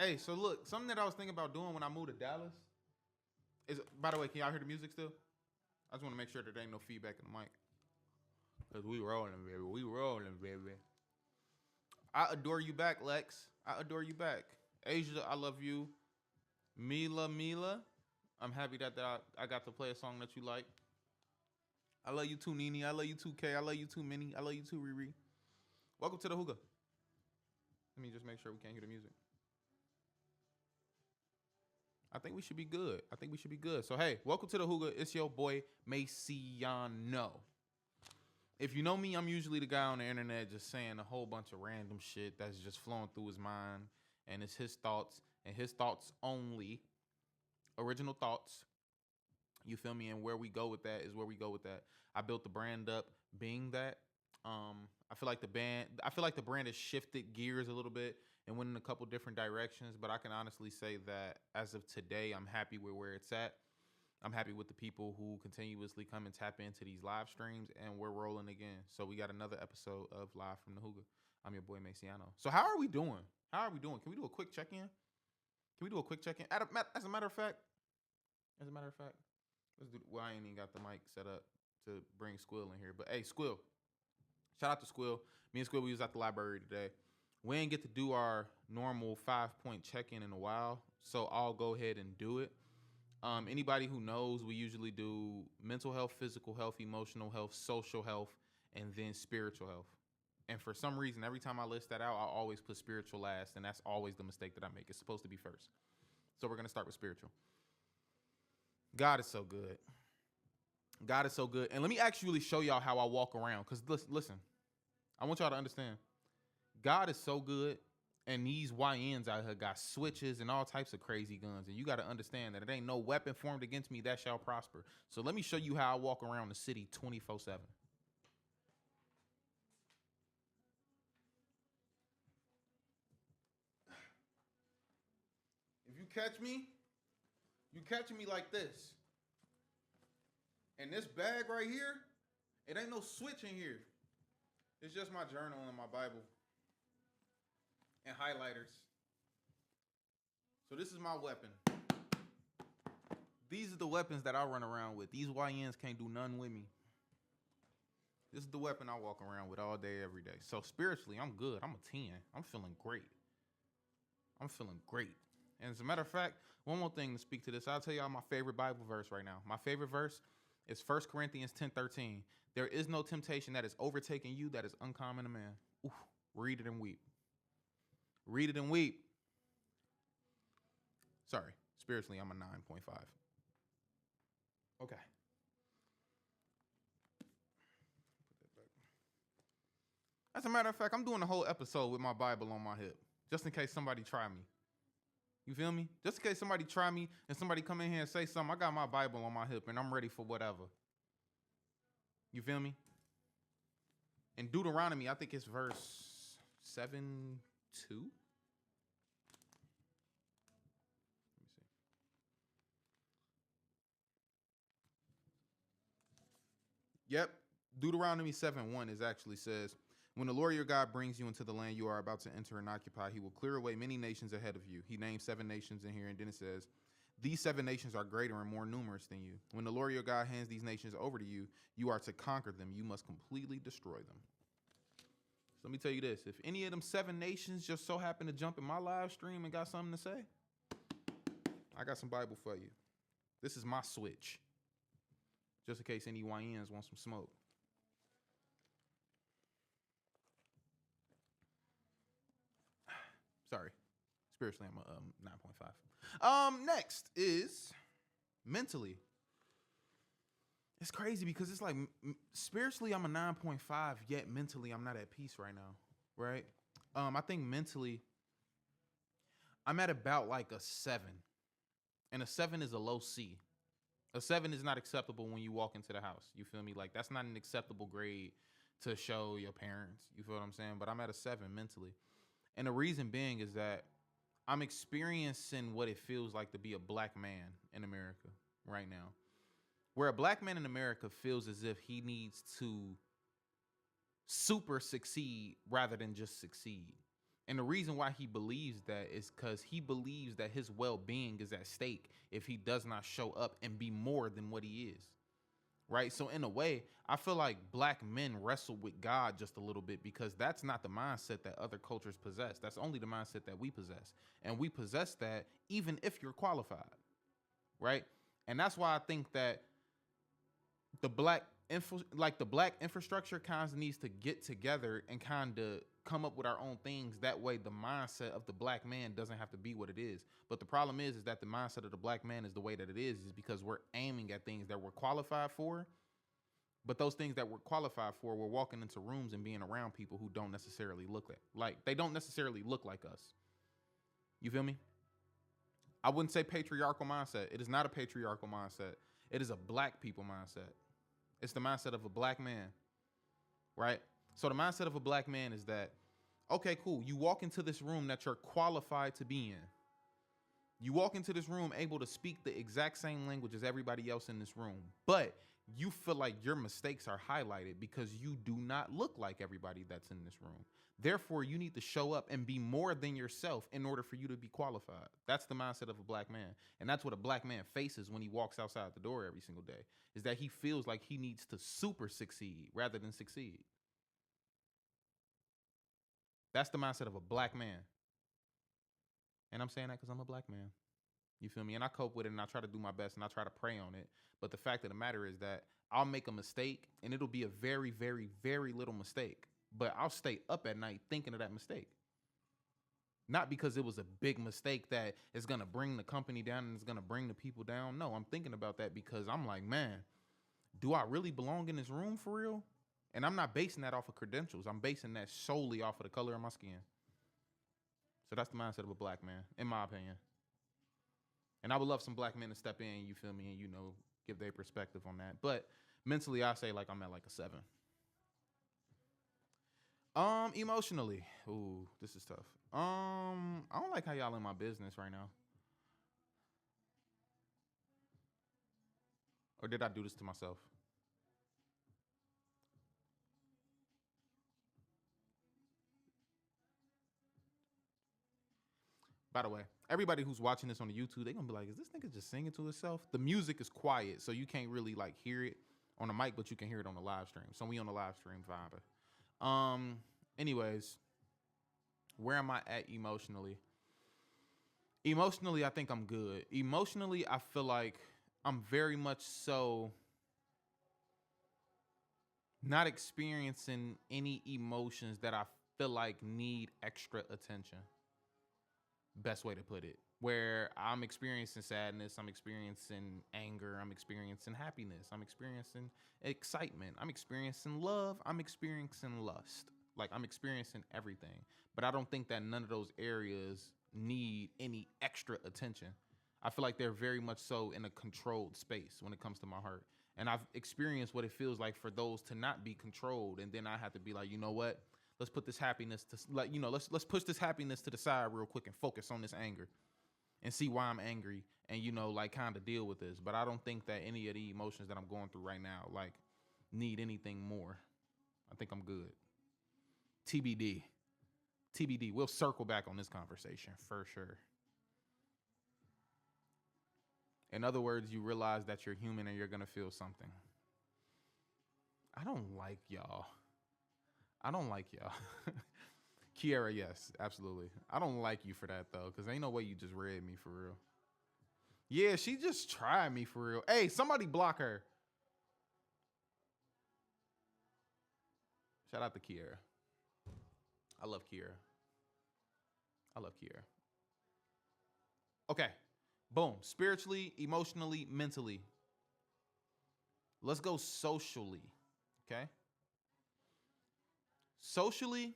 Hey, so look, something that I was thinking about doing when I moved to Dallas is, by the way, can y'all hear the music still? I just want to make sure there ain't no feedback in the mic. Because we rolling, baby. We rolling, baby. I adore you back, Lex. I adore you back. Asia, I love you. Mila, I'm happy that I got to play a song that you like. I love you too, Nene. I love you too, Kay. I love you too, Minnie. I love you too, Riri. Welcome to the Hooga. Let me just make sure we can't hear the music. I think we should be good. So, hey, welcome to the Hooga. It's your boy, Masionoo. If you know me, I'm usually the guy on the internet just saying a whole bunch of random shit that's just flowing through his mind. And it's his thoughts and his thoughts only. Original thoughts. You feel me? And where we go with that is where we go with that. I built the brand up being that. I feel like the brand has shifted gears a little bit and went in a couple different directions, but I can honestly say that as of today, I'm happy with where it's at. I'm happy with the people who continuously come and tap into these live streams, and we're rolling again. So we got another episode of Live from the Hooga. I'm your boy, Masionoo. So how are we doing? Can we do a quick check-in? As a matter of fact, let's do. Well, I ain't even got the mic set up to bring Squill in here, but hey, Squill. Shout out to Squill. Me and Squill, we was at the library today. We didn't get to do our normal 5-point check-in in a while, so I'll go ahead and do it. Anybody who knows, we usually do mental health, physical health, emotional health, social health, and then spiritual health. And for some reason, every time I list that out, I always put spiritual last, and that's always the mistake that I make. It's supposed to be first. So we're going to start with spiritual. God is so good. And let me actually show y'all how I walk around. Because listen, I want y'all to understand. God is so good. And these YNs out here got switches and all types of crazy guns. And you got to understand that it ain't no weapon formed against me that shall prosper. So let me show you how I walk around the city 24/7. If you catch me, you catching me like this. And this bag right here, it ain't no switch in here. It's just my journal and my Bible. And highlighters. So this is my weapon. These are the weapons that I run around with. These YNs can't do nothing with me. This is the weapon I walk around with all day, every day. So spiritually, I'm good. I'm a 10. I'm feeling great. And as a matter of fact, one more thing to speak to this. I'll tell y'all my favorite Bible verse right now. My favorite verse is 1 Corinthians 10:13. There is no temptation that is overtaking you that is uncommon to man. Oof, read it and weep. Read it and weep. Sorry, spiritually, I'm a 9.5. Okay. As a matter of fact, I'm doing a whole episode with my Bible on my hip, just in case somebody try me. You feel me? Just in case somebody try me and somebody come in here and say something, I got my Bible on my hip and I'm ready for whatever. You feel me? In Deuteronomy, I think it's verse 7:2. Let me see. Yep. Deuteronomy 7:1 is actually says, when the Lord your God brings you into the land you are about to enter and occupy, he will clear away many nations ahead of you. He names 7 nations in here, and then it says, these 7 nations are greater and more numerous than you. When the Lord your God hands these nations over to you, you are to conquer them. You must completely destroy them. So let me tell you this. If any of them 7 nations just so happen to jump in my live stream and got something to say, I got some Bible for you. This is my switch. Just in case any YNs want some smoke. Sorry. Spiritually, I'm a 9.5. Next is mentally. It's crazy because it's like spiritually, I'm a 9.5, yet mentally, I'm not at peace right now, right? I think mentally, I'm at about like a 7. And a 7 is a low C. A 7 is not acceptable when you walk into the house. You feel me? Like, that's not an acceptable grade to show your parents. You feel what I'm saying? But I'm at a 7 mentally. And the reason being is that I'm experiencing what it feels like to be a black man in America right now. Where a black man in America feels as if he needs to super succeed rather than just succeed. And the reason why he believes that is because he believes that his well-being is at stake if he does not show up and be more than what he is. Right? So in a way, I feel like black men wrestle with God just a little bit because that's not the mindset that other cultures possess. That's only the mindset that we possess. And we possess that even if you're qualified. Right? And that's why I think that the black infrastructure kind of needs to get together and kind of come up with our own things. That way the mindset of the black man doesn't have to be what it is. But the problem is that the mindset of the black man is the way that it is because we're aiming at things that we're qualified for. But those things that we're qualified for, we're walking into rooms and being around people who don't necessarily they don't necessarily look like us. You feel me? I wouldn't say patriarchal mindset. It is not a patriarchal mindset. It is a black people mindset. It's the mindset of a black man, right? So the mindset of a black man is that, okay, cool. You walk into this room that you're qualified to be in. You walk into this room able to speak the exact same language as everybody else in this room, but you feel like your mistakes are highlighted because you do not look like everybody that's in this room. Therefore, you need to show up and be more than yourself in order for you to be qualified. That's the mindset of a black man. And that's what a black man faces when he walks outside the door every single day, is that he feels like he needs to super succeed rather than succeed. That's the mindset of a black man. And I'm saying that because I'm a black man. You feel me? And I cope with it and I try to do my best and I try to pray on it. But the fact of the matter is that I'll make a mistake and it'll be a very, very, very little mistake. But I'll stay up at night thinking of that mistake. Not because it was a big mistake that is going to bring the company down and it's going to bring the people down. No, I'm thinking about that because I'm like, man, do I really belong in this room for real? And I'm not basing that off of credentials. I'm basing that solely off of the color of my skin. So that's the mindset of a black man, in my opinion. And I would love some black men to step in, you feel me, and, you know, give their perspective on that. But mentally, I say like I'm at like a 7. Emotionally, ooh, this is tough. I don't like how y'all in my business right now. Or did I do this to myself? By the way, everybody who's watching this on the YouTube, they're gonna be like, is this nigga just singing to himself? The music is quiet, so you can't really like hear it on the mic, but you can hear it on the live stream. So we on the live stream vibing. Anyways, where am I at emotionally? Emotionally, I think I'm good. Emotionally, I feel like I'm very much so not experiencing any emotions that I feel like need extra attention. Best way to put it. Where I'm experiencing sadness, I'm experiencing anger, I'm experiencing happiness, I'm experiencing excitement, I'm experiencing love, I'm experiencing lust. Like I'm experiencing everything. But I don't think that none of those areas need any extra attention. I feel like they're very much so in a controlled space when it comes to my heart. And I've experienced what it feels like for those to not be controlled. And then I have to be like, you know what? Let's put this happiness to let's push this happiness to the side real quick and focus on this anger and see why I'm angry and like kind of deal with this. But I don't think that any of the emotions that I'm going through right now like need anything more. I think I'm good. TBD. TBD. We'll circle back on this conversation for sure. In other words, you realize that you're human and you're going to feel something. I don't like y'all. Kiara, yes, absolutely. I don't like you for that, though, because ain't no way you just read me for real. Yeah, she just tried me for real. Hey, somebody block her. Shout out to Kiara. I love Kiara. Okay, boom. Spiritually, emotionally, mentally. Let's go socially, okay? Socially,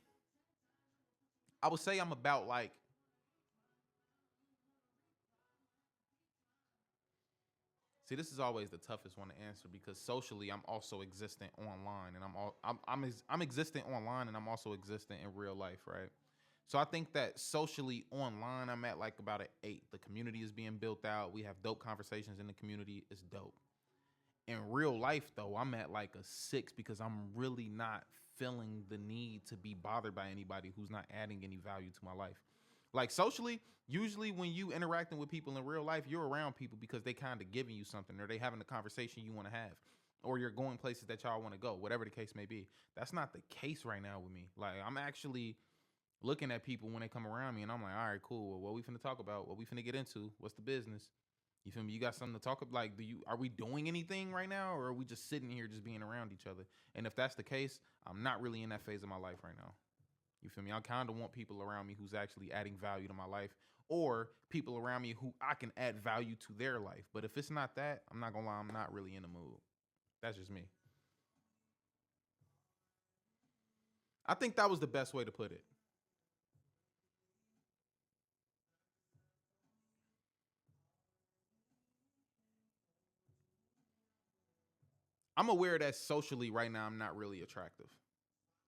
I would say I'm about like see, this is always the toughest one to answer because socially I'm also existent online and I'm existent online and I'm also existent in real life, right? So I think that socially online I'm at like about an 8. The community is being built out. We have dope conversations in the community. It's dope. In real life though, I'm at like a 6 because I'm really not feeling the need to be bothered by anybody who's not adding any value to my life. Like socially, usually when you interacting with people in real life, you're around people because they kind of giving you something, or they having the conversation you want to have, or you're going places that y'all want to go, whatever the case may be. That's not the case right now with me. Like I'm actually looking at people when they come around me, and I'm like, all right, cool. Well, what we finna talk about? What we finna get into? What's the business? You feel me? You got something to talk about? Like, are we doing anything right now, or are we just sitting here just being around each other? And if that's the case, I'm not really in that phase of my life right now. You feel me? I kind of want people around me who's actually adding value to my life, or people around me who I can add value to their life. But if it's not that, I'm not gonna lie, I'm not really in the mood. That's just me. I think that was the best way to put it. I'm aware that socially right now I'm not really attractive.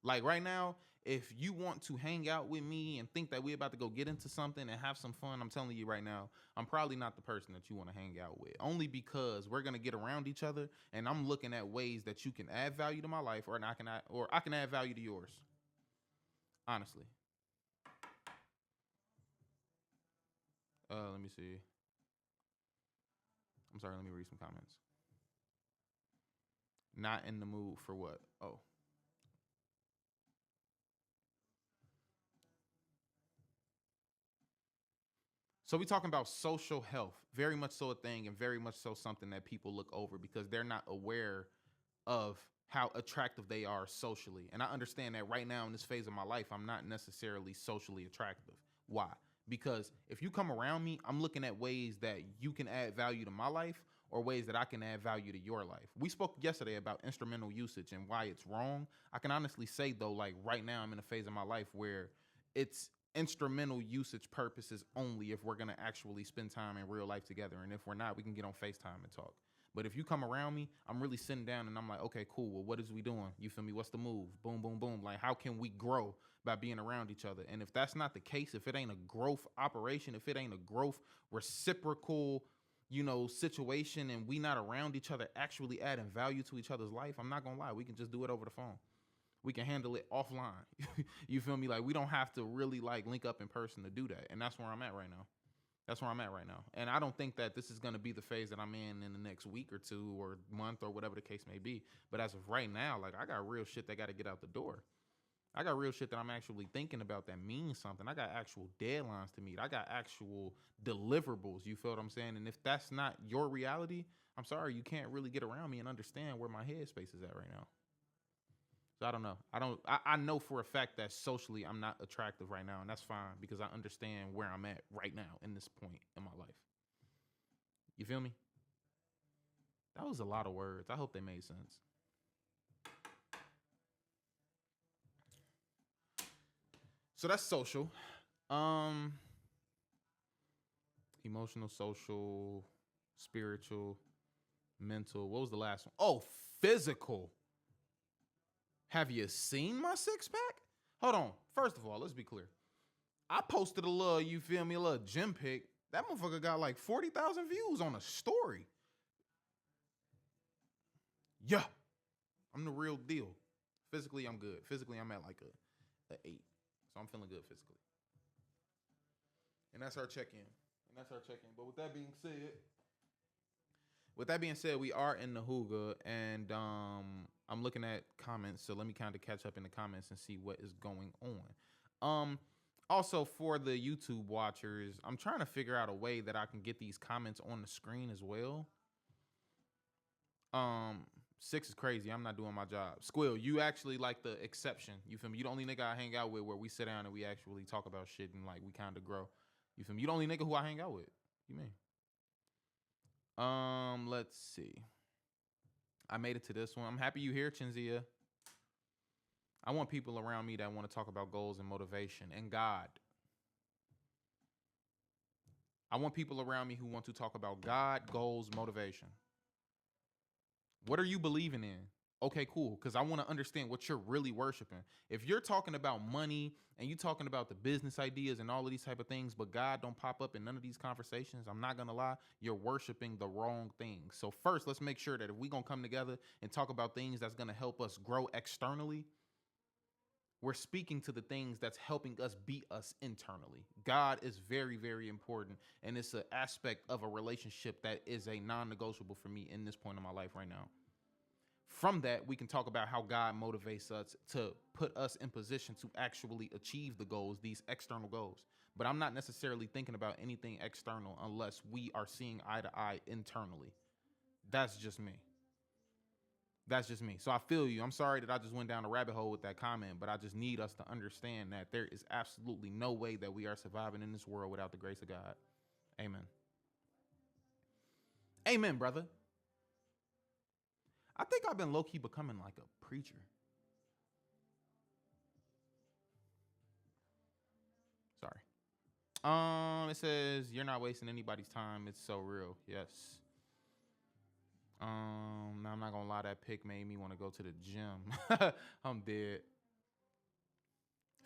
Like right now, if you want to hang out with me and think that we're about to go get into something and have some fun, I'm telling you right now, I'm probably not the person that you want to hang out with. Only because we're gonna get around each other, and I'm looking at ways that you can add value to my life, or I can add value to yours. Honestly, let me see. I'm sorry. Let me read some comments. Not in the mood for what? Oh, so we talking about social health, very much so a thing, and very much so something that people look over because they're not aware of how attractive they are socially. And I understand that right now in this phase of my life, I'm not necessarily socially attractive. Why? Because if you come around me, I'm looking at ways that you can add value to my life, or ways that I can add value to your life. We spoke yesterday about instrumental usage and why it's wrong. I can honestly say though, like right now I'm in a phase of my life where it's instrumental usage purposes only if we're gonna actually spend time in real life together. And if we're not, we can get on FaceTime and talk. But if you come around me, I'm really sitting down and I'm like, okay, cool. Well, what is we doing? You feel me? What's the move? Boom, boom, boom. Like, how can we grow by being around each other? And if that's not the case, if it ain't a growth operation, if it ain't a growth reciprocal, situation, and we not around each other actually adding value to each other's life, I'm not gonna lie, we can just do it over the phone. We can handle it offline. You feel me? Like we don't have to really like link up in person to do that. And that's where I'm at right now. That's where I'm at right now. And I don't think that this is going to be the phase that I'm in the next week or two or month or whatever the case may be. But as of right now, like I got real shit that got to get out the door. I got real shit that I'm actually thinking about that means something. I got actual deadlines to meet. I got actual deliverables. You feel what I'm saying? And if that's not your reality, I'm sorry, you can't really get around me and understand where my headspace is at right now. So I don't know. I know for a fact that socially I'm not attractive right now, and that's fine because I understand where I'm at right now in this point in my life. You feel me? That was a lot of words. I hope they made sense. So that's social. Um Emotional, social, spiritual, mental. What was the last one? Oh, physical. Have you seen my six pack? Hold on. First of all, let's be clear. I posted a little, you feel me, a little gym pic. That motherfucker got like 40,000 views on a story. Yeah, I'm the real deal. Physically, I'm good. Physically, I'm at like a 8. So I'm feeling good physically. And that's our check-in. But with that being said, we are in the Hooga, and I'm looking at comments. So let me kind of catch up in the comments and see what is going on. Also for the YouTube watchers, I'm trying to figure out a way that I can get these comments on the screen as well. 6 is crazy. I'm not doing my job. Squill, you actually like the exception. You feel me? You the only nigga I hang out with where we sit down and we actually talk about shit and like we kind of grow. You feel me? You the only nigga who I hang out with. You mean? Let's see. I made it to this one. I'm happy you here, Chinzia. I want people around me that want to talk about goals and motivation and God. I want people around me who want to talk about God, goals, motivation. What are you believing in? Okay, cool. Because I want to understand what you're really worshiping. If you're talking about money and you talking about the business ideas and all of these type of things, but God don't pop up in none of these conversations, I'm not going to lie, you're worshiping the wrong things. So first, let's make sure that if we're going to come together and talk about things that's going to help us grow externally, we're speaking to the things that's helping us beat us internally. God is very, very important. And it's an aspect of a relationship that is a non-negotiable for me in this point in my life right now. From that, we can talk about how God motivates us to put us in position to actually achieve the goals, these external goals. But I'm not necessarily thinking about anything external unless we are seeing eye to eye internally. That's just me. That's just me. So I feel you. I'm sorry that I just went down a rabbit hole with that comment, but I just need us to understand that there is absolutely no way that we are surviving in this world without the grace of God. Amen. Amen, brother. I think I've been low-key becoming like a preacher. Sorry. It says, you're not wasting anybody's time. It's so real. Yes. Now I'm not gonna lie, that pic made me want to go to the gym. I'm dead.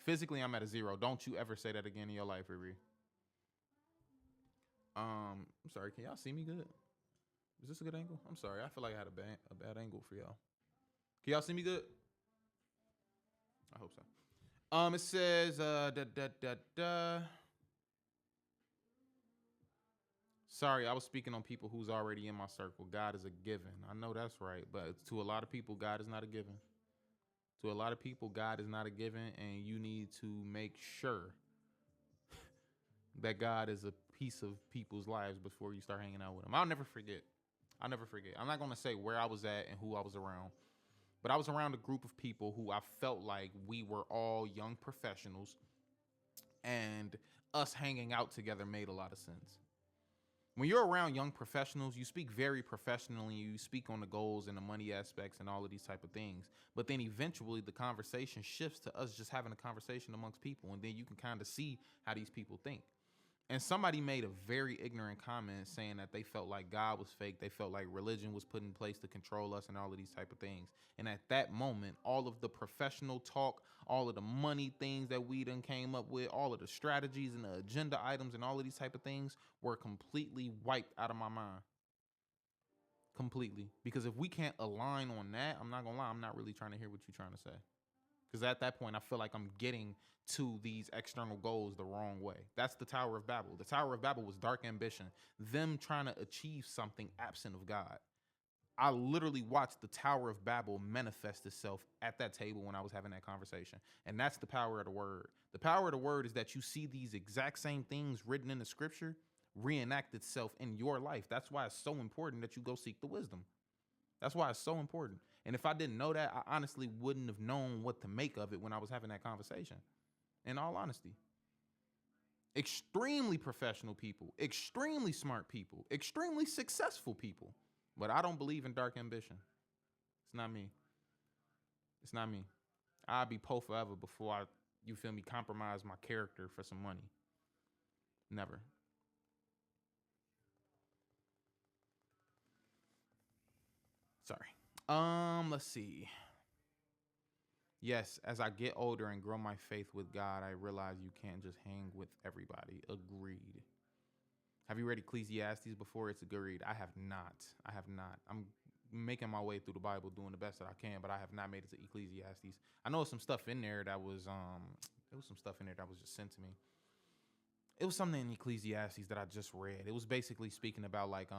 Physically, I'm at a 0. Don't you ever say that again in your life, Riri. I'm sorry, can y'all see me good? Is this a good angle? I'm sorry, I feel like I had a bad angle for y'all. Can y'all see me good? I hope so. It says, sorry, I was speaking on people who's already in my circle. God is a given. I know that's right, but to a lot of people, God is not a given. To a lot of people, God is not a given, and you need to make sure that God is a piece of people's lives before you start hanging out with them. I'll never forget. I'm not going to say where I was at and who I was around, but I was around a group of people who I felt like we were all young professionals, and us hanging out together made a lot of sense. When you're around young professionals, you speak very professionally. You speak on the goals and the money aspects and all of these type of things. But then eventually the conversation shifts to us just having a conversation amongst people. And then you can kind of see how these people think. And somebody made a very ignorant comment saying that they felt like God was fake. They felt like religion was put in place to control us and all of these type of things. And at that moment, all of the professional talk, all of the money things that we done came up with, all of the strategies and the agenda items and all of these type of things were completely wiped out of my mind. Completely. Because if we can't align on that, I'm not going to lie, I'm not really trying to hear what you're trying to say. Because at that point, I feel like I'm getting to these external goals the wrong way. That's the Tower of Babel. The Tower of Babel was dark ambition, them trying to achieve something absent of God. I literally watched the Tower of Babel manifest itself at that table when I was having that conversation. And that's the power of the word. The power of the word is that you see these exact same things written in the scripture reenact itself in your life. That's why it's so important that you go seek the wisdom. That's why it's so important. And if I didn't know that, I honestly wouldn't have known what to make of it when I was having that conversation. In all honesty. Extremely professional people, extremely smart people, extremely successful people. But I don't believe in dark ambition. It's not me. It's not me. I'll be po forever before I, you feel me, compromise my character for some money. Never. Sorry. Let's see. Yes, as I get older and grow my faith with God, I realize you can't just hang with everybody. Agreed. Have you read Ecclesiastes before? It's agreed. I have not. I'm making my way through the Bible, doing the best that I can, but I have not made it to Ecclesiastes. I know some stuff in there that was some stuff in there that was just sent to me. It was something in Ecclesiastes that I just read. It was basically speaking about like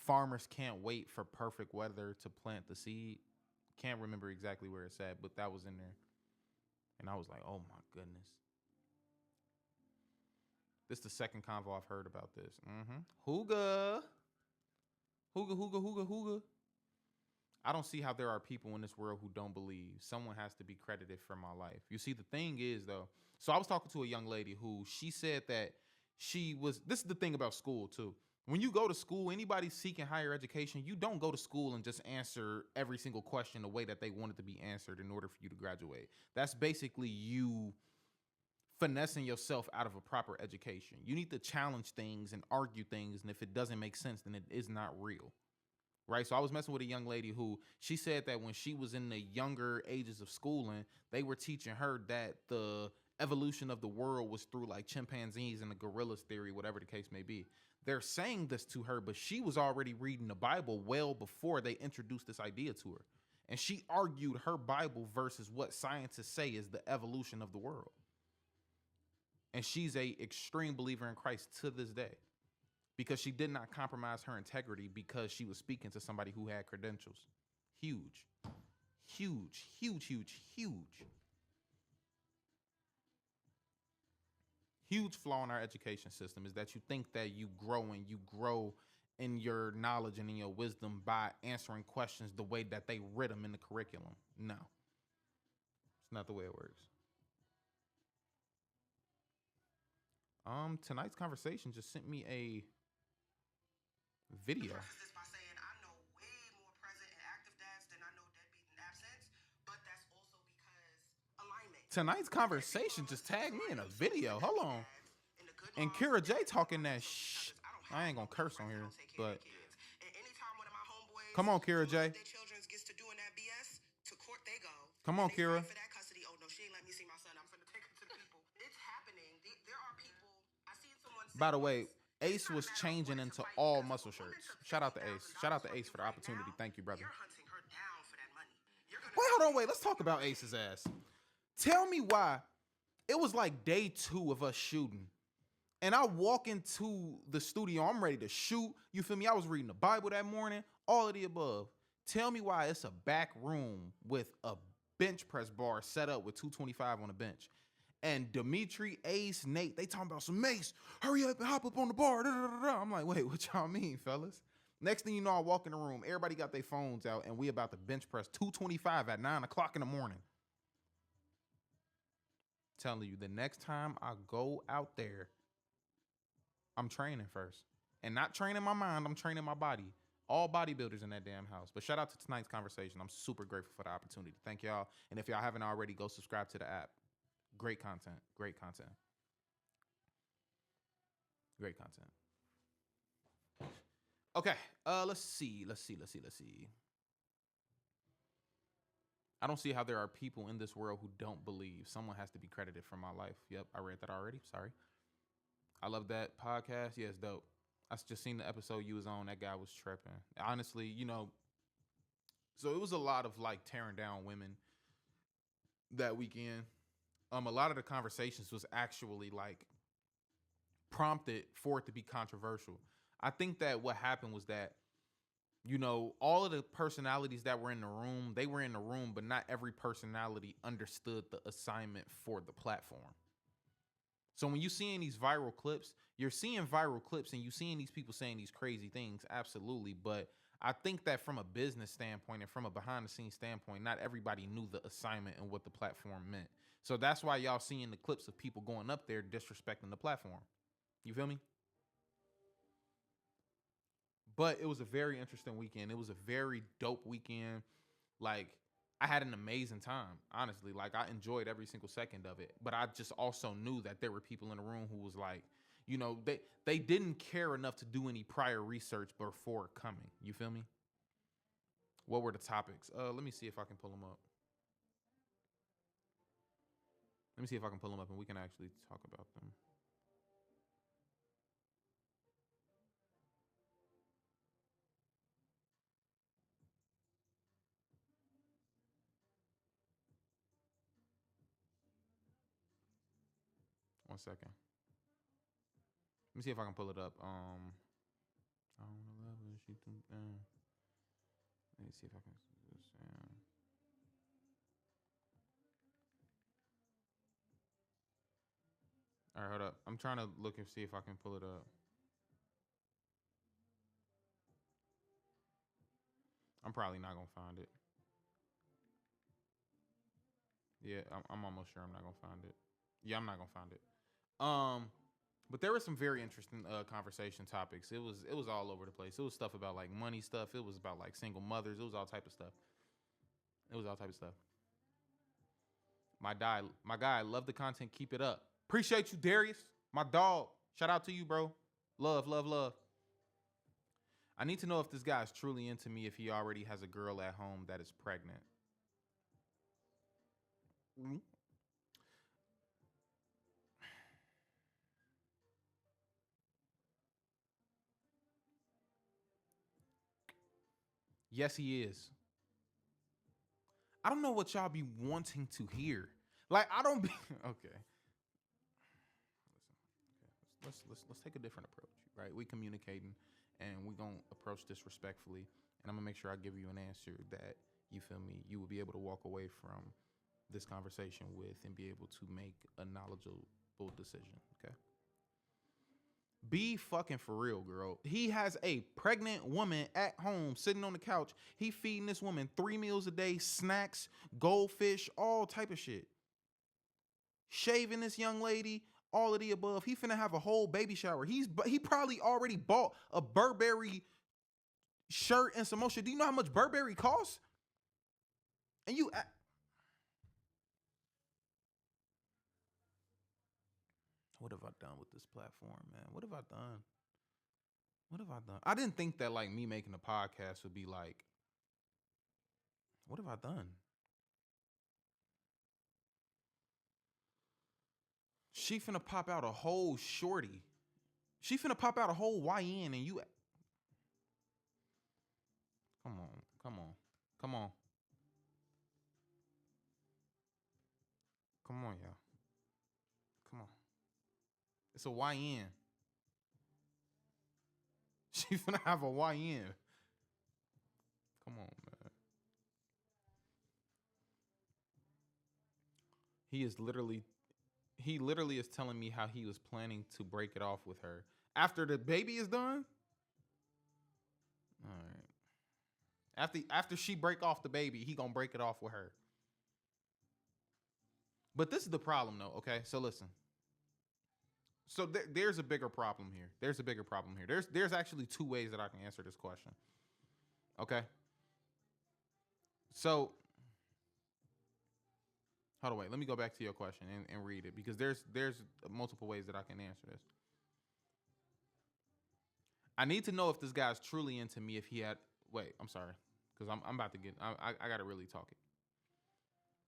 farmers can't wait for perfect weather to plant the seed. Can't remember exactly where it's at, but that was in there. And I was like, oh my goodness. This is the second convo I've heard about this. Hooga. I don't see how there are people in this world who don't believe. Someone has to be credited for my life. You see, the thing is, though, so I was talking to a young lady who she said that this is the thing about school, too. When you go to school, anybody seeking higher education, you don't go to school and just answer every single question the way that they want it to be answered in order for you to graduate. That's basically you finessing yourself out of a proper education. You need to challenge things and argue things, and if it doesn't make sense, then it is not real. Right? So I was messing with a young lady who she said that when she was in the younger ages of schooling, they were teaching her that the evolution of the world was through like chimpanzees and the gorillas theory, whatever the case may be. They're saying this to her, but she was already reading the Bible well before they introduced this idea to her. And she argued her Bible versus what scientists say is the evolution of the world. And she's a extreme believer in Christ to this day because she did not compromise her integrity because she was speaking to somebody who had credentials. Huge, huge, huge, huge, huge. Huge flaw in our education system is that you think that you grow in your knowledge and in your wisdom by answering questions the way that they writ them in the curriculum. No, it's not the way it works. Tonight's conversation just sent me a video. Tonight's conversation just tagged me in a video. Hold on. And Kira J talking that shh. I ain't gonna curse on here, but come on, Kira J. Come on, Kira. By the way, Ace was changing into all muscle shirts. Shout out to Ace. Shout out to Ace for the opportunity. Thank you, brother. Wait, hold on. Wait, let's talk about Ace's ass. Tell me why it was like day 2 of us shooting. And I walk into the studio. I'm ready to shoot. You feel me? I was reading the Bible that morning. All of the above. Tell me why it's a back room with a bench press bar set up with 225 on the bench. And Dimitri, Ace, Nate, they talking about some Mace. Hurry up and hop up on the bar. Da, da, da, da. I'm like, wait, what y'all mean, fellas? Next thing you know, I walk in the room. Everybody got their phones out, and we about to bench press 225 at 9 o'clock in the morning. Telling you, the next time I go out there, I'm training first. And not training my mind, I'm training my body. All bodybuilders in that damn house. But shout out to tonight's conversation. I'm super grateful for the opportunity. Thank y'all. And if y'all haven't already, go subscribe to the app. Great content. Great content. Great content. Okay. Let's see. I don't see how there are people in this world who don't believe. Someone has to be credited for my life. Yep, I read that already. Sorry. I love that podcast. Yeah, it's dope. I just seen the episode you was on. That guy was tripping. Honestly, so it was a lot of like tearing down women that weekend. A lot of the conversations was actually like prompted for it to be controversial. I think that what happened was that, all of the personalities that were in the room, they were in the room, but not every personality understood the assignment for the platform. So when you're seeing these viral clips, you're seeing viral clips and you're seeing these people saying these crazy things, absolutely. But I think that from a business standpoint and from a behind-the-scenes standpoint, not everybody knew the assignment and what the platform meant. So that's why y'all seeing the clips of people going up there disrespecting the platform. You feel me? But it was a very interesting weekend. It was a very dope weekend. Like, I had an amazing time, honestly. Like, I enjoyed every single second of it. But I just also knew that there were people in the room who was like, they didn't care enough to do any prior research before coming. You feel me? What were the topics? Let me see if I can pull them up. Let me see if I can pull them up and we can actually talk about them. One second. Let me see if I can pull it up. I don't know what she think. Let me see if I can. All right, hold up. I'm trying to look and see if I can pull it up. I'm probably not gonna find it. Yeah, I'm almost sure I'm not gonna find it. Yeah, I'm not gonna find it. But there were some very interesting conversation topics. It was all over the place. It was stuff about like money stuff. It was about like single mothers. It was all type of stuff. My guy, love the content. Keep it up. Appreciate you, Darius. My dog. Shout out to you, bro. Love, love, love. I need to know if this guy is truly into me if he already has a girl at home that is pregnant. Mm-hmm. Yes, he is. I don't know what y'all be wanting to hear. Like, I don't be okay. Let's take a different approach, right? We communicating, and we gonna approach this respectfully, and I'm gonna make sure I give you an answer that, you feel me, you will be able to walk away from this conversation with and be able to make a knowledgeable decision. Okay. Be fucking for real, girl. He has a pregnant woman at home sitting on the couch. He feeding this woman 3 meals a day, snacks, goldfish, all type of shit. Shaving this young lady, all of the above. He finna have a whole baby shower. He probably already bought a Burberry shirt and some more shit. Do you know how much Burberry costs? And you... What have I done with this platform, man? What have I done? What have I done? I didn't think that, like, me making a podcast would be like, what have I done? She finna pop out a whole shorty. She finna pop out a whole YN, and you... Come on, come on, come on. Come on, y'all. Come on. It's a YN. She finna have a YN. Come on, man. He literally is telling me how he was planning to break it off with her after the baby is done. All right. After she break off the baby, he gonna break it off with her. But this is the problem, though. Okay, so listen. So there's a bigger problem here. There's actually 2 ways that I can answer this question. Okay. So, hold on, wait. Let me go back to your question and read it, because there's multiple ways that I can answer this. I need to know if this guy's truly into me. If he had, wait, I'm sorry, because I'm about to get. I gotta really talk it.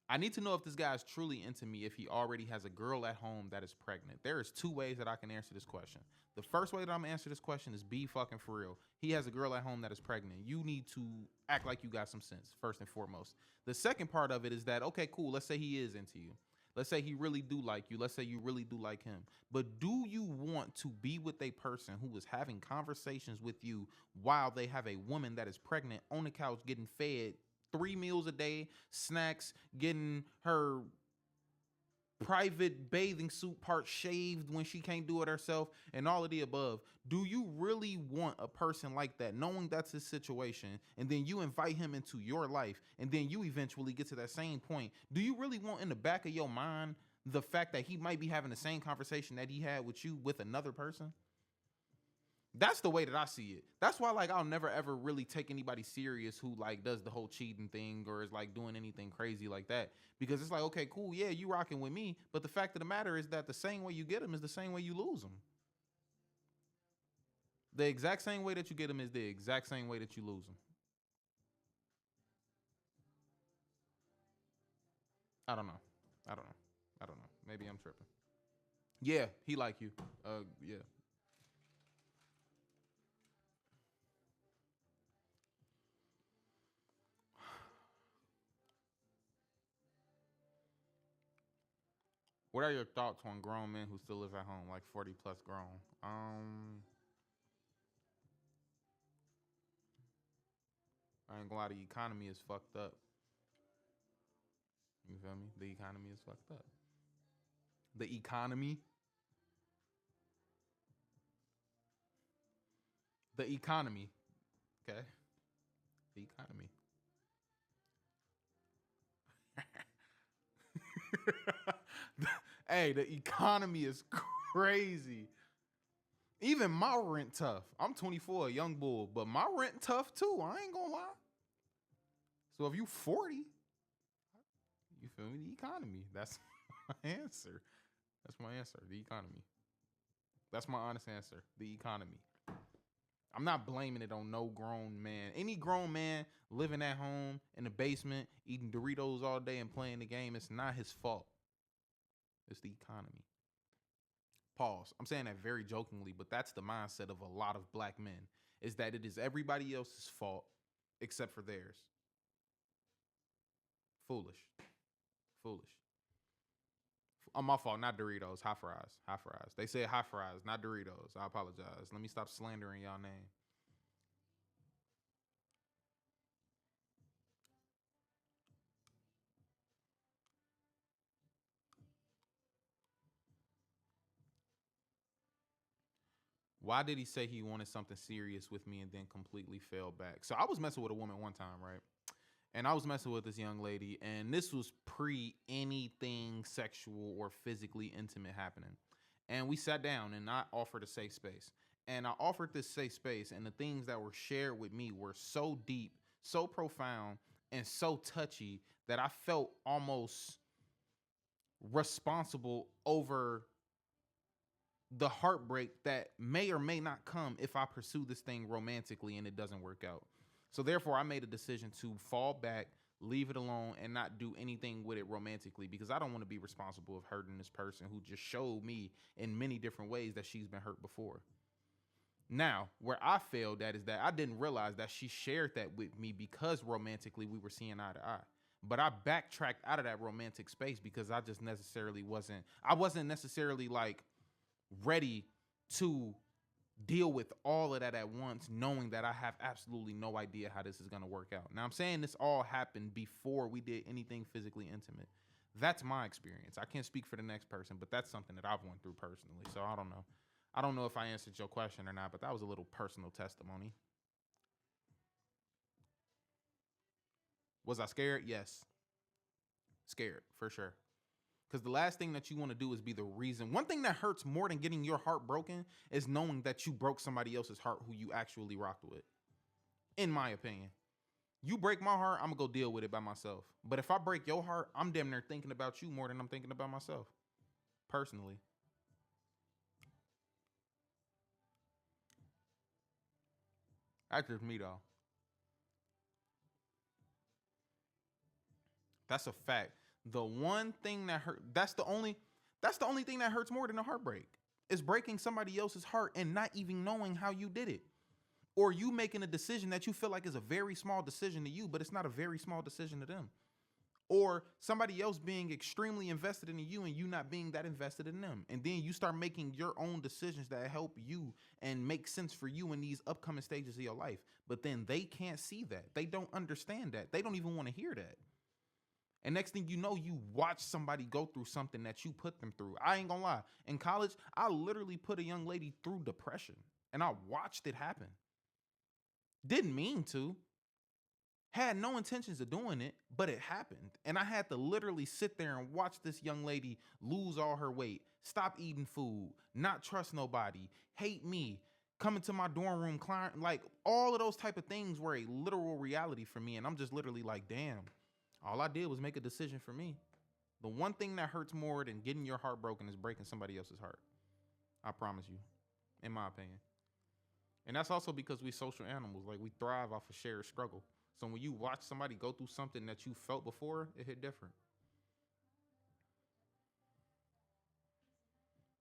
I need to know if this guy is truly into me if he already has a girl at home that is pregnant. There is 2 ways that I can answer this question. The first way that I'm gonna answer this question is be fucking for real. He has a girl at home that is pregnant. You need to act like you got some sense, first and foremost. The second part of it is that, okay, cool, let's say he is into you. Let's say he really do like you. Let's say you really do like him. But do you want to be with a person who is having conversations with you while they have a woman that is pregnant on the couch getting fed 3 meals a day, snacks, getting her private bathing suit part shaved when she can't do it herself, and all of the above? Do you really want a person like that, knowing that's his situation, and then you invite him into your life, and then you eventually get to that same point? Do you really want in the back of your mind the fact that he might be having the same conversation that he had with you with another person? That's the way that I see it. That's why, like, I'll never ever really take anybody serious who, like, does the whole cheating thing or is, like, doing anything crazy like that. Because it's like, okay, cool, yeah, you rocking with me, but the fact of the matter is that the same way you get them is the same way you lose them. The exact same way that you get them is the exact same way that you lose them. I don't know. I don't know. I don't know. Maybe I'm tripping. Yeah, he like you. Yeah. What are your thoughts on grown men who still live at home, like 40 plus grown? I ain't gonna lie, the economy is fucked up. You feel me? The economy is fucked up. The economy. The economy. Okay. The economy. Hey, the economy is crazy. Even my rent tough. I'm 24, a young bull, but my rent tough too. I ain't gonna lie. So if you 40, you feel me? The economy. That's my answer. That's my answer. The economy. That's my honest answer. The economy. I'm not blaming it on no grown man. Any grown man living at home in the basement, eating Doritos all day and playing the game, it's not his fault. It's the economy. Pause. I'm saying that very jokingly, but that's the mindset of a lot of black men, is that it is everybody else's fault except for theirs. Foolish. Foolish. Oh, my fault. Not Doritos. Hot fries. Hot fries. They said hot fries, not Doritos. I apologize. Let me stop slandering y'all name. Why did he say he wanted something serious with me and then completely fell back? So I was messing with a woman one time, right? And I was messing with this young lady, and this was pre anything sexual or physically intimate happening. And we sat down, and I offered a safe space. And I offered this safe space, and the things that were shared with me were so deep, so profound, and so touchy that I felt almost responsible over the heartbreak that may or may not come if I pursue this thing romantically and it doesn't work out. So therefore, I made a decision to fall back, leave it alone, and not do anything with it romantically, because I don't want to be responsible of hurting this person who just showed me in many different ways that she's been hurt before. Now, where I failed at is that I didn't realize that she shared that with me because romantically we were seeing eye to eye. But I backtracked out of that romantic space because I just I wasn't necessarily like ready to deal with all of that at once, knowing that I have absolutely no idea how this is going to work out. Now, I'm saying this all happened before we did anything physically intimate. That's my experience. I can't speak for the next person, but that's something that I've went through personally. So I don't know. I don't know if I answered your question or not, but that was a little personal testimony. Was I scared? Yes. Scared, for sure. Because the last thing that you want to do is be the reason. One thing that hurts more than getting your heart broken is knowing that you broke somebody else's heart who you actually rocked with. In my opinion. You break my heart, I'm going to go deal with it by myself. But if I break your heart, I'm damn near thinking about you more than I'm thinking about myself. Personally. That's just me, though. That's a fact. The one thing that hurt, that's the only thing that hurts more than a heartbreak. Is breaking somebody else's heart and not even knowing how you did it. Or you making a decision that you feel like is a very small decision to you, but it's not a very small decision to them. Or somebody else being extremely invested in you and you not being that invested in them. And then you start making your own decisions that help you and make sense for you in these upcoming stages of your life. But then they can't see that. They don't understand that. They don't even want to hear that. And next thing you know, you watch somebody go through something that you put them through. I ain't gonna lie. In college, I literally put a young lady through depression. And I watched it happen. Didn't mean to. Had no intentions of doing it, but it happened. And I had to literally sit there and watch this young lady lose all her weight, stop eating food, not trust nobody, hate me, come into my dorm room, like all of those type of things were a literal reality for me. And I'm just literally like, damn, all I did was make a decision for me. The one thing that hurts more than getting your heart broken is breaking somebody else's heart. I promise you, in my opinion. And that's also because we social animals. Like, we thrive off of shared struggle. So when you watch somebody go through something that you felt before, it hit different.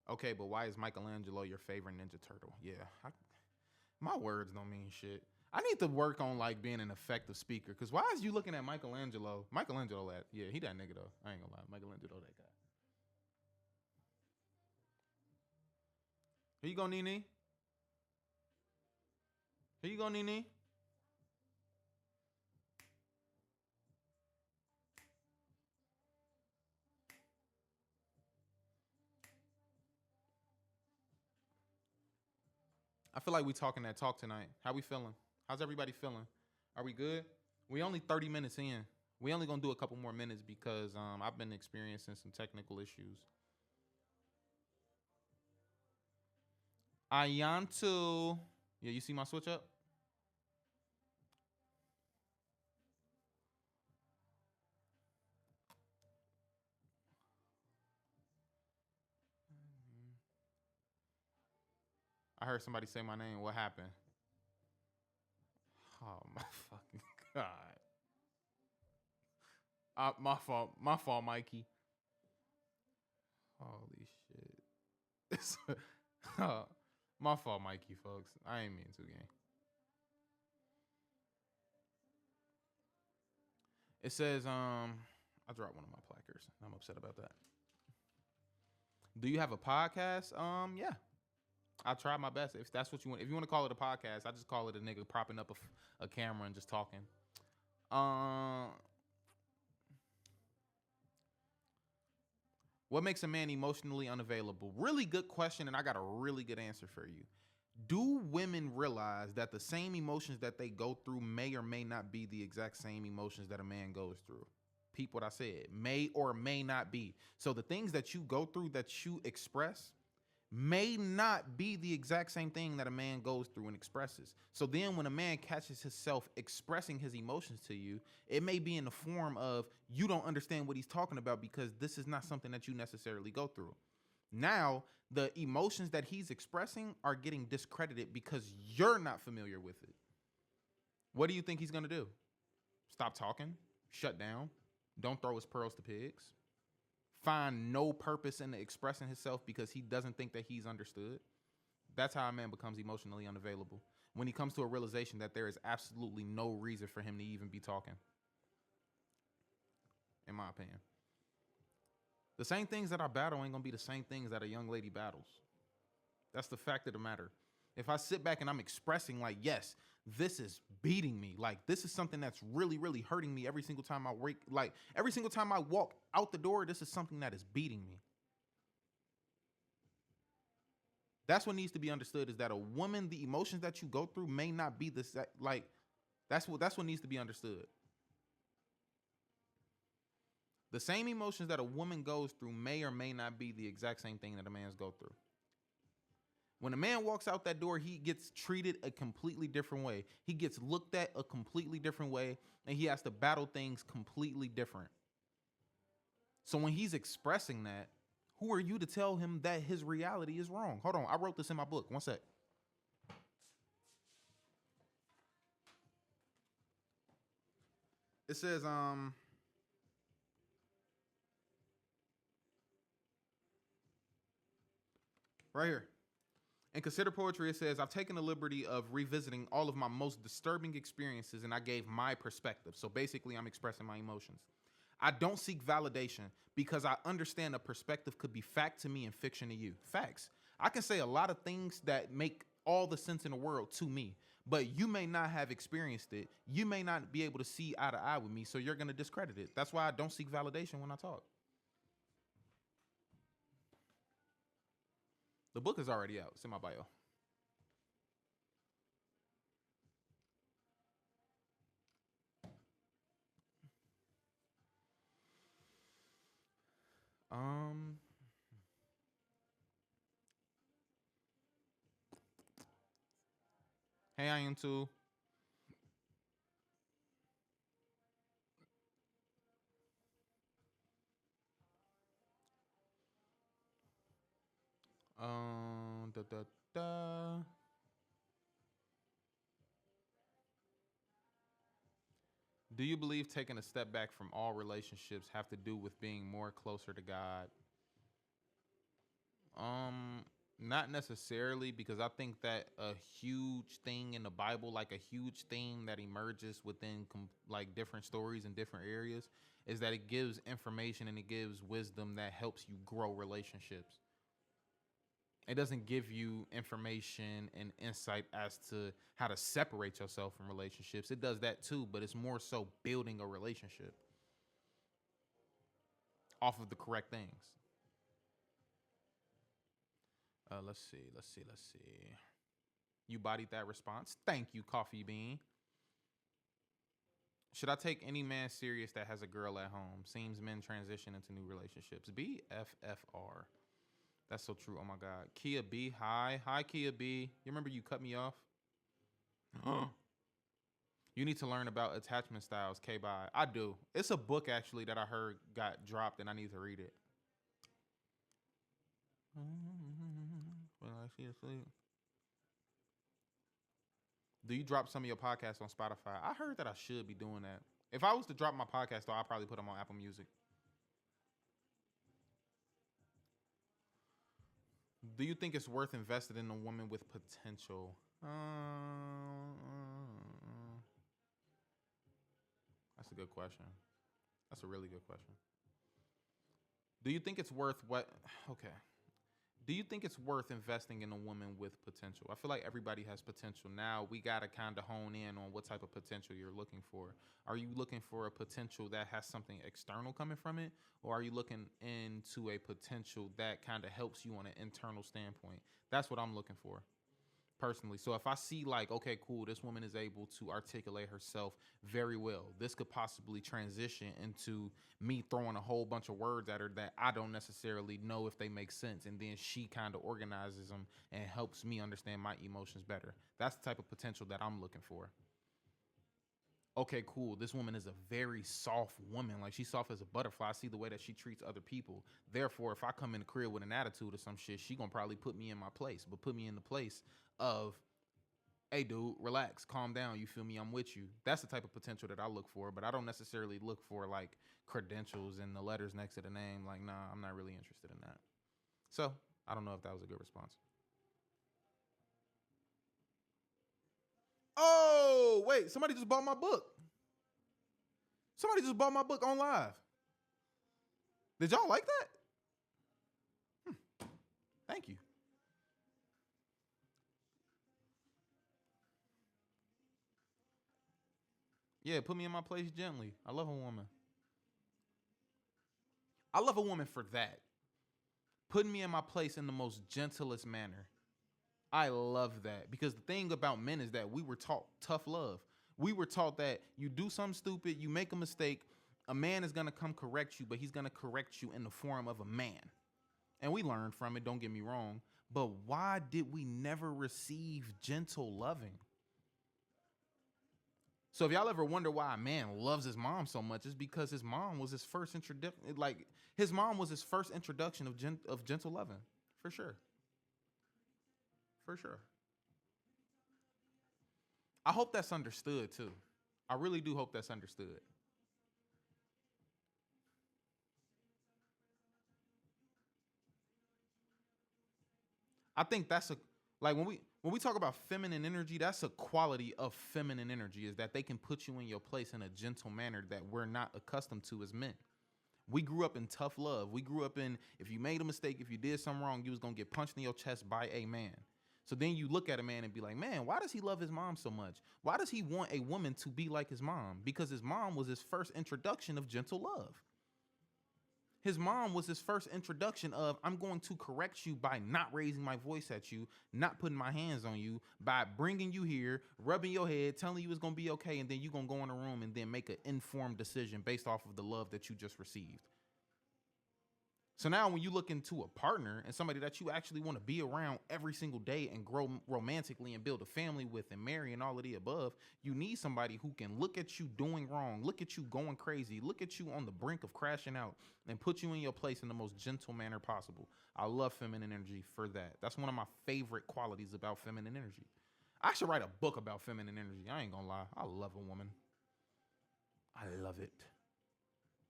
Okay, but why is Michelangelo your favorite Ninja Turtle? Yeah, my words don't mean shit. I need to work on like being an effective speaker. Cause why is you looking at Michelangelo? Michelangelo, yeah, he that nigga though. I ain't gonna lie, Michelangelo, that guy. Here you go, Nene. Here you go, Nene. I feel like we talking that talk tonight. How we feeling? How's everybody feeling? Are we good? We only 30 minutes in. We only gonna do a couple more minutes because I've been experiencing some technical issues. Ayantu. Yeah, you see my switch up? I heard somebody say my name. What happened? Oh my fucking god. My fault. My fault, Mikey. Holy shit. My fault, Mikey, folks. I ain't mean to, gang. It says, I dropped one of my placards. I'm upset about that. Do you have a podcast? Yeah. I try my best. If that's what you want. If you want to call it a podcast, I just call it a nigga propping up a camera and just talking. What makes a man emotionally unavailable? Really good question, and I got a really good answer for you. Do women realize that the same emotions that they go through may or may not be the exact same emotions that a man goes through? Peep what I said. May or may not be. So the things that you go through that you express may not be the exact same thing that a man goes through and expresses. So then when a man catches himself expressing his emotions to you, it may be in the form of you don't understand what he's talking about because this is not something that you necessarily go through. Now, the emotions that he's expressing are getting discredited because you're not familiar with it. What do you think he's going to do? Stop talking? Shut down? Don't throw his pearls to pigs? Find no purpose in expressing himself because he doesn't think that he's understood? That's how a man becomes emotionally unavailable. When he comes to a realization that there is absolutely no reason for him to even be talking. In my opinion. The same things that I battle ain't gonna be the same things that a young lady battles. That's the fact of the matter. If I sit back and I'm expressing like, yes, this is beating me. Like, this is something that's really, really hurting me every single time I wake. Like, every single time I walk out the door, this is something that is beating me. That's what needs to be understood, is that a woman, the emotions that you go through may not be the like. That's what needs to be understood. The same emotions that a woman goes through may or may not be the exact same thing that a man's go through. When a man walks out that door, he gets treated a completely different way. He gets looked at a completely different way, and he has to battle things completely different. So when he's expressing that, who are you to tell him that his reality is wrong? Hold on, I wrote this in my book. One sec. It says, right here. In Consider Poetry, it says, I've taken the liberty of revisiting all of my most disturbing experiences and I gave my perspective. So basically, I'm expressing my emotions. I don't seek validation because I understand a perspective could be fact to me and fiction to you. Facts. I can say a lot of things that make all the sense in the world to me, but you may not have experienced it. You may not be able to see eye to eye with me, so you're going to discredit it. That's why I don't seek validation when I talk. The book is already out. It's in my bio. Hey, I am too. Da, da, da. Do you believe taking a step back from all relationships have to do with being more closer to God? Not necessarily, because I think that a huge thing in the Bible, like a huge theme that emerges within like different stories in different areas, is that it gives information and it gives wisdom that helps you grow relationships. It doesn't give you information and insight as to how to separate yourself from relationships. It does that too, but it's more so building a relationship off of the correct things. Let's see. You bodied that response. Thank you, Coffee Bean. Should I take any man serious that has a girl at home? Seems men transition into new relationships. BFFR. That's so true. Oh my God. Kia B. Hi, Kia B. You remember you cut me off? You need to learn about attachment styles. K-bye. I do. It's a book actually that I heard got dropped and I need to read it. When I see asleep. Do you drop some of your podcasts on Spotify? I heard that I should be doing that. If I was to drop my podcast, though, I'd probably put them on Apple Music. Do you think it's worth investing in a woman with potential? That's a good question. That's a really good question. Do you think it's worth what? Okay. Do you think it's worth investing in a woman with potential? I feel like everybody has potential. Now we got to kind of hone in on what type of potential you're looking for. Are you looking for a potential that has something external coming from it? Or are you looking into a potential that kind of helps you on an internal standpoint? That's what I'm looking for personally. So if I see like, okay, cool, this woman is able to articulate herself very well. This could possibly transition into me throwing a whole bunch of words at her that I don't necessarily know if they make sense. And then she kind of organizes them and helps me understand my emotions better. That's the type of potential that I'm looking for. Okay, cool. This woman is a very soft woman. Like, she's soft as a butterfly. I see the way that she treats other people. Therefore, if I come in the crib with an attitude or some shit, she gonna probably put me in my place, but put me in the place of, hey, dude, relax, calm down. You feel me? I'm with you. That's the type of potential that I look for, but I don't necessarily look for like credentials and the letters next to the name. Like, nah, I'm not really interested in that. So I don't know if that was a good response. Oh, wait, somebody just bought my book. Somebody just bought my book on live. Did y'all like that? Thank you. Yeah, put me in my place gently. I love a woman. I love a woman for that. Putting me in my place in the most gentlest manner. I love that because the thing about men is that we were taught tough love. We were taught that you do something stupid, you make a mistake, a man is going to come correct you, but he's going to correct you in the form of a man. And we learned from it, don't get me wrong. But why did we never receive gentle loving? So if y'all ever wonder why a man loves his mom so much, it's because his mom was his first introduction. Like, his mom was his first introduction of gentle loving, for sure. For sure. I hope that's understood too. I really do hope that's understood. I think that's a like when we talk about feminine energy, that's a quality of feminine energy is that they can put you in your place in a gentle manner that we're not accustomed to as men. We grew up in tough love. We grew up in if you made a mistake, if you did something wrong, you was gonna get punched in your chest by a man. So then you look at a man and be like, man, why does he love his mom so much? Why does he want a woman to be like his mom? Because his mom was his first introduction of gentle love. His mom was his first introduction of, I'm going to correct you by not raising my voice at you, not putting my hands on you, by bringing you here, rubbing your head, telling you it's going to be okay, and then you're going to go in a room and then make an informed decision based off of the love that you just received. So now when you look into a partner and somebody that you actually want to be around every single day and grow romantically and build a family with and marry and all of the above, you need somebody who can look at you doing wrong, look at you going crazy, look at you on the brink of crashing out and put you in your place in the most gentle manner possible. I love feminine energy for that. That's one of my favorite qualities about feminine energy. I should write a book about feminine energy. I ain't gonna lie. I love a woman. I love it.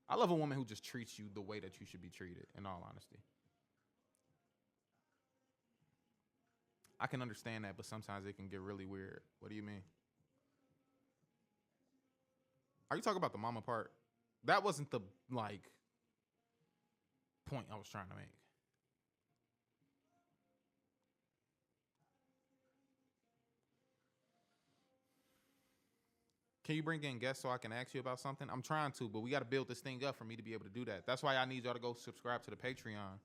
I love a woman who just treats you the way that you should be treated, in all honesty. I can understand that, but sometimes it can get really weird. What do you mean? Are you talking about the mama part? That wasn't the, like, point I was trying to make. Can you bring in guests so I can ask you about something? I'm trying to, but we got to build this thing up for me to be able to do that. That's why I need y'all to go subscribe to the Patreon.